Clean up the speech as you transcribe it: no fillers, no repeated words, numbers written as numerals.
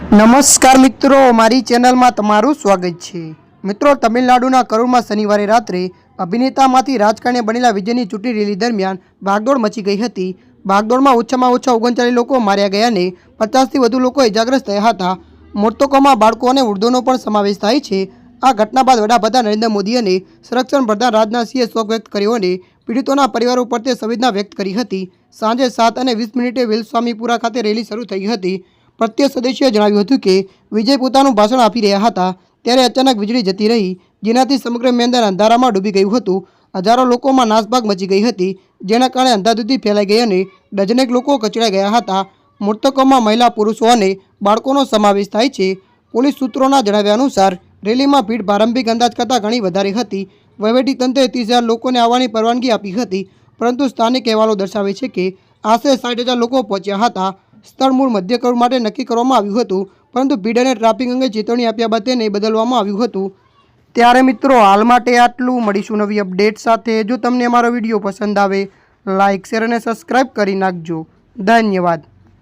નમસ્કાર મિત્રો, મારી ચેનલમાં તમારું સ્વાગત છે। મિત્રો, તમિલનાડુના કરૂરમાં શનિવારે રાત્રે અભિનેતામાંથી રાજકારણીએ બનેલા વિજયની ચૂંટણી રેલી દરમિયાન ભાગદોડ મચી ગઈ હતી। ભાગદોડમાં ઓછામાં ઓછા 39 લોકો માર્યા ગયા અને 50થી વધુ લોકો ઇજાગ્રસ્ત થયા હતા। મૃતકોમાં બાળકો અને વૃદ્ધોનો પણ સમાવેશ થાય છે। આ ઘટના બાદ વડાપ્રધાન નરેન્દ્ર મોદી અને સંરક્ષણ પ્રધાન રાજનાથસિંહે શોક વ્યક્ત કર્યો અને પીડિતોના પરિવારો પ્રત્યે સંવેદના વ્યક્ત કરી હતી। સાંજે 7:20 વેલસ્વામીપુરા ખાતે રેલી શરૂ થઈ હતી। પ્રત્યેક સદસ્યોએ જણાવ્યું હતું કે વિજય પોતાનું ભાષણ આપી રહ્યા હતા ત્યારે અચાનક વીજળી જતી રહી, જેનાથી સમગ્ર મેદાન અંધારામાં ડૂબી ગયું હતું। હજારો લોકોમાં નાસભાગ મચી ગઈ હતી, જેના કારણે અંધાધૂંધી ફેલાઈ ગઈ અને ડઝનેક લોકો કચડાઈ ગયા હતા। મૃતકોમાં મહિલા, પુરુષો અને બાળકોનો સમાવેશ થાય છે। પોલીસ સૂત્રોના જણાવ્યા અનુસાર રેલીમાં ભીડ પ્રારંભિક અંદાજ કરતાં ઘણી વધારે હતી। વહીવટીતંત્રે 30,000 લોકોને આવવાની પરવાનગી આપી હતી, પરંતુ સ્થાનિક અહેવાલો દર્શાવે છે કે આશરે 60,000 લોકો પહોંચ્યા હતા। સ્થળ મૂળ મધ્ય કરૂર માટે નક્કી કરવામાં આવ્યું હતું, પરંતુ ભીડ અને ટ્રાફિક અંગે ચેતવણી આપ્યા બાદ તેને બદલવામાં આવ્યું હતું। ત્યારે મિત્રો, હાલ માટે આટલું। મળીશું નવી અપડેટ સાથે। જો તમને અમારો વિડીયો પસંદ આવે, લાઇક, શેર અને સબસ્ક્રાઈબ કરી નાખજો। ધન્યવાદ।